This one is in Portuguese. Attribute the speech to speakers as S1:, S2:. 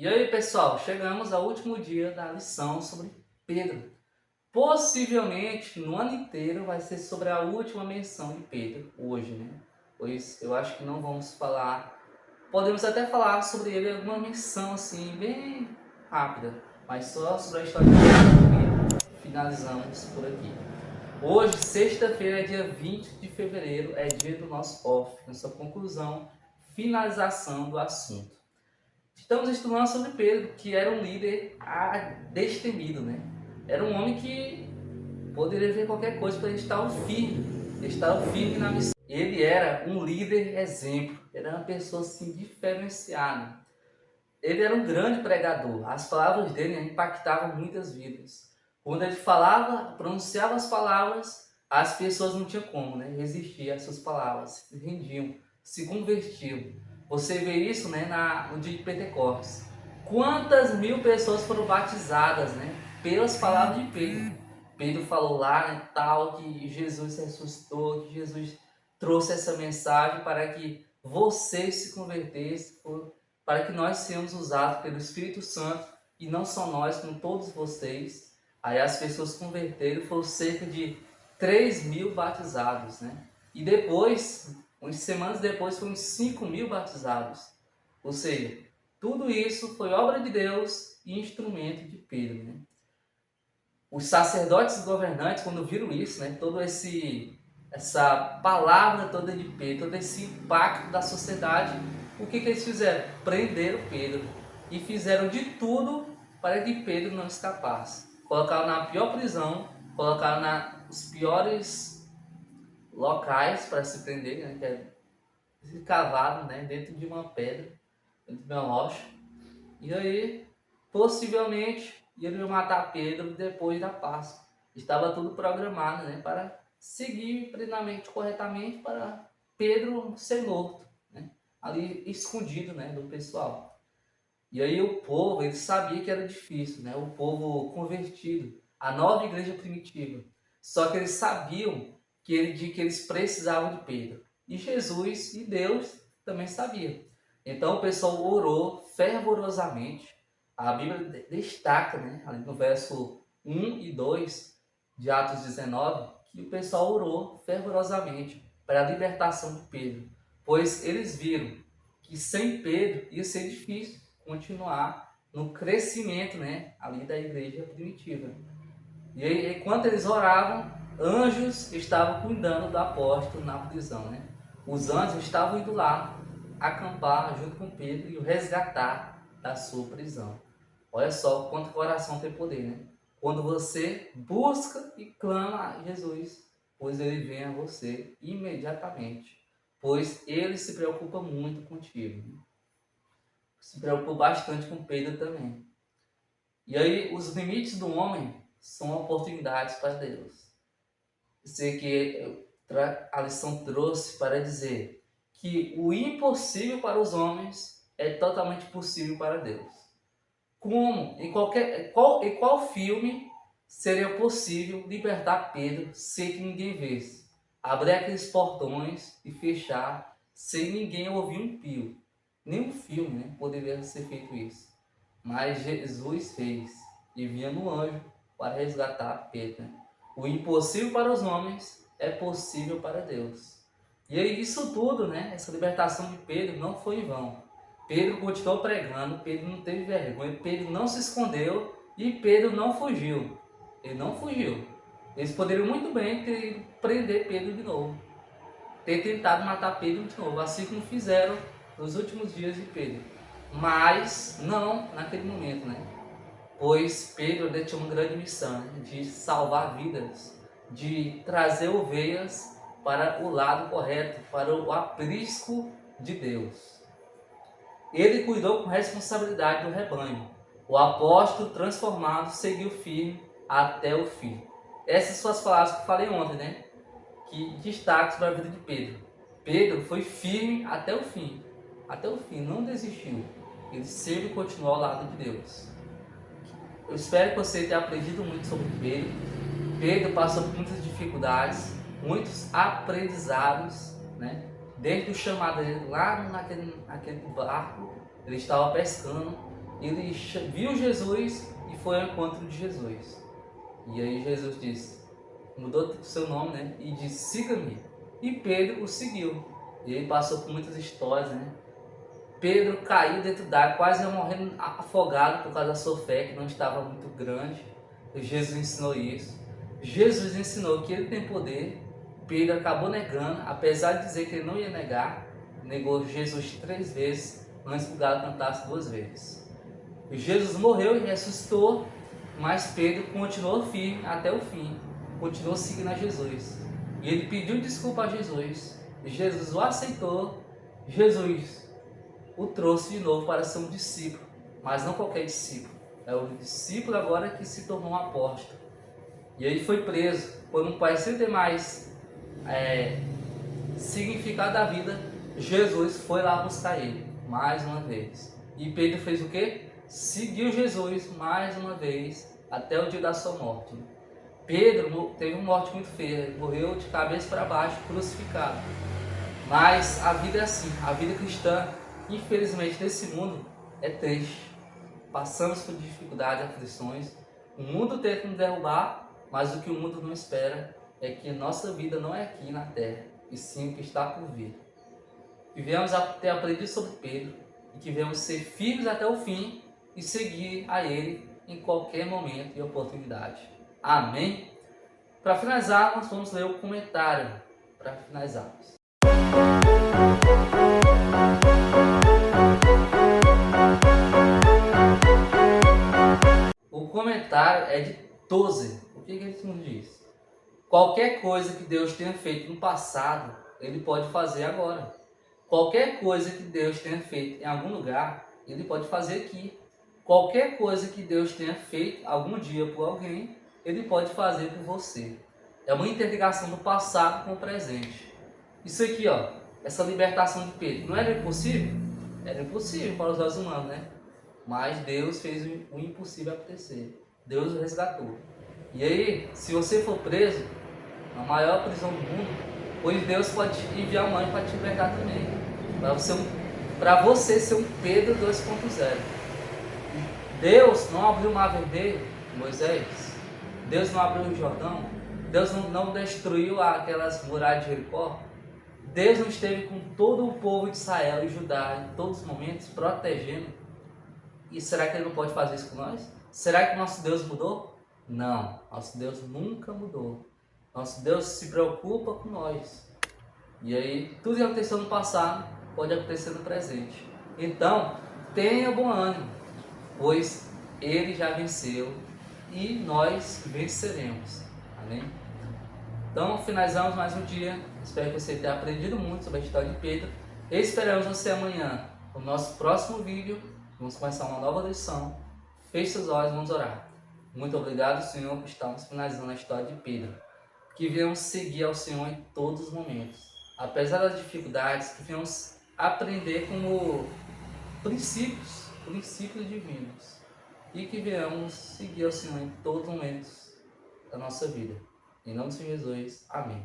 S1: E aí, pessoal, chegamos ao último dia da lição sobre Pedro. Possivelmente, no ano inteiro, vai ser sobre a última menção de Pedro, hoje, né? Pois eu acho que não vamos falar... Podemos até falar sobre ele em alguma menção, assim, bem rápida. Mas só sobre a história de Pedro e finalizamos por aqui. Hoje, sexta-feira, é dia 20 de fevereiro, é dia do nosso off, nossa conclusão, finalização do assunto. Estamos estudando sobre Pedro, que era um líder destemido, né? Era um homem que poderia ver qualquer coisa para ele estar firme na missão. Ele era um líder exemplo, era uma pessoa assim diferenciada. Ele era um grande pregador, as palavras dele impactavam muitas vidas. Quando ele falava, pronunciava as palavras, as pessoas não tinham como, né, resistir às suas palavras, se rendiam, se convertiam. Você vê isso, né, no dia de Pentecostes. Quantas mil pessoas foram batizadas, né, pelas palavras de Pedro. Pedro falou lá, né, tal, que Jesus ressuscitou, que Jesus trouxe essa mensagem para que vocês se convertessem, para que nós sejamos usados pelo Espírito Santo, e não só nós, como todos vocês. Aí as pessoas se converteram, foram cerca de 3.000 batizados, né? E depois, umas semanas depois, foram 5.000 batizados. Ou seja, tudo isso foi obra de Deus e instrumento de Pedro, né? Os sacerdotes e governantes, quando viram isso, né, essa palavra toda de Pedro, todo esse impacto da sociedade, o que eles fizeram? Prenderam Pedro e fizeram de tudo para que Pedro não escapasse. Colocaram na pior prisão, colocaram nos piores locais para se prender, né, que é cavado, né, dentro de uma pedra, dentro de uma rocha. E aí, possivelmente, iam matar Pedro depois da Páscoa. Estava tudo programado, né, para seguir plenamente, corretamente, para Pedro ser morto, né, ali escondido, né, do pessoal. E aí o povo, ele sabia que era difícil, né, o povo convertido, a nova igreja primitiva. Só que eles sabiam que eles precisavam de Pedro. E Jesus e Deus também sabiam. Então o pessoal orou fervorosamente. A Bíblia destaca, né, ali no verso 1 e 2 de Atos 19, que o pessoal orou fervorosamente para a libertação de Pedro, pois eles viram que sem Pedro ia ser difícil continuar no crescimento, né, ali da igreja primitiva. E aí, enquanto eles oravam, anjos estavam cuidando do apóstolo na prisão, né? Os anjos estavam indo lá acampar junto com Pedro e o resgatar da sua prisão. Olha só quanto o coração tem poder, né? Quando você busca e clama a Jesus, pois ele vem a você imediatamente, pois ele se preocupa muito contigo. Se preocupa bastante com Pedro também. E aí, os limites do homem são oportunidades para Deus. Sei que a lição trouxe para dizer que o impossível para os homens é totalmente possível para Deus. Como? Em qual filme seria possível libertar Pedro sem que ninguém visse? Abrir aqueles portões e fechar sem ninguém ouvir um pio. Nenhum filme, né, poderia ser feito isso. Mas Jesus fez, enviando um anjo para resgatar Pedro. O impossível para os homens é possível para Deus. E aí, isso tudo, né, essa libertação de Pedro não foi em vão. Pedro continuou pregando, Pedro não teve vergonha, Pedro não se escondeu e Pedro não fugiu. Ele não fugiu. Eles poderiam muito bem prender Pedro de novo, ter tentado matar Pedro de novo, assim como fizeram nos últimos dias de Pedro. Mas não naquele momento, né? Pois Pedro tinha uma grande missão, né, de salvar vidas, de trazer ovelhas para o lado correto, para o aprisco de Deus. Ele cuidou com responsabilidade do rebanho. O apóstolo transformado seguiu firme até o fim. Essas são as palavras que eu falei ontem, né? Que destaque sobre a vida de Pedro. Pedro foi firme até o fim. Até o fim, não desistiu. Ele sempre continuou ao lado de Deus. Eu espero que você tenha aprendido muito sobre Pedro. Pedro passou por muitas dificuldades, muitos aprendizados, né? Desde o chamado dele lá naquele barco, ele estava pescando ele viu Jesus e foi ao encontro de Jesus. E aí Jesus disse, mudou o seu nome, né? E disse, siga-me. E Pedro o seguiu. E ele passou por muitas histórias, né? Pedro caiu dentro d'água, quase ia morrendo afogado por causa da sua fé, que não estava muito grande. E Jesus ensinou isso. Jesus ensinou que ele tem poder. Pedro acabou negando, apesar de dizer que ele não ia negar, negou Jesus 3 vezes, antes que o galo cantasse 2 vezes. E Jesus morreu e ressuscitou, mas Pedro continuou firme até o fim, continuou seguindo a Jesus. E ele pediu desculpa a Jesus, e Jesus o aceitou. Jesus o trouxe de novo para ser um discípulo, mas não qualquer discípulo. É o discípulo agora que se tornou um apóstolo. E ele foi preso. Quando não parecia ter mais significado da vida, Jesus foi lá buscar ele, mais uma vez. E Pedro fez o quê? Seguiu Jesus mais uma vez, até o dia da sua morte. Pedro teve uma morte muito feia, ele morreu de cabeça para baixo, crucificado. Mas a vida é assim, a vida cristã, infelizmente, nesse mundo é triste. Passamos por dificuldades, aflições. O mundo tenta nos derrubar, mas o que o mundo não espera é que nossa vida não é aqui na terra, e sim o que está por vir. Que venhamos a ter aprendido sobre Pedro e que venhamos ser firmes até o fim e seguir a ele em qualquer momento e oportunidade. Amém? Para finalizarmos, vamos ler o comentário para finalizarmos. O comentário é de Tozer. O que ele nos diz? Qualquer coisa que Deus tenha feito no passado, Ele pode fazer agora. Qualquer coisa que Deus tenha feito em algum lugar, Ele pode fazer aqui. Qualquer coisa que Deus tenha feito algum dia por alguém, Ele pode fazer por você. É uma interligação do passado com o presente. Isso aqui, ó, essa libertação de Pedro, não era impossível? Era impossível para os olhos humanos, né? Mas Deus fez o impossível acontecer. Deus o resgatou. E aí, se você for preso na maior prisão do mundo, hoje Deus pode enviar um anjo para te libertar também. Para você ser um Pedro 2.0. Deus não abriu o mar vermelho, Moisés. Deus não abriu o Jordão. Deus não destruiu aquelas muralhas de Jericó. Deus não esteve com todo o povo de Israel e Judá em todos os momentos, protegendo. E será que Ele não pode fazer isso com nós? Será que nosso Deus mudou? Não, nosso Deus nunca mudou. Nosso Deus se preocupa com nós. E aí, tudo que aconteceu no passado pode acontecer no presente. Então, tenha bom ânimo, pois Ele já venceu e nós venceremos. Amém? Então, finalizamos mais um dia. Espero que você tenha aprendido muito sobre a história de Pedro. E esperamos você amanhã no nosso próximo vídeo. Vamos começar uma nova lição. Feche seus olhos e vamos orar. Muito obrigado, Senhor, por estarmos finalizando a história de Pedro. Que venhamos seguir ao Senhor em todos os momentos. Apesar das dificuldades, que venhamos aprender como princípios divinos. E que venhamos seguir ao Senhor em todos os momentos da nossa vida. Em nome de Jesus, amém.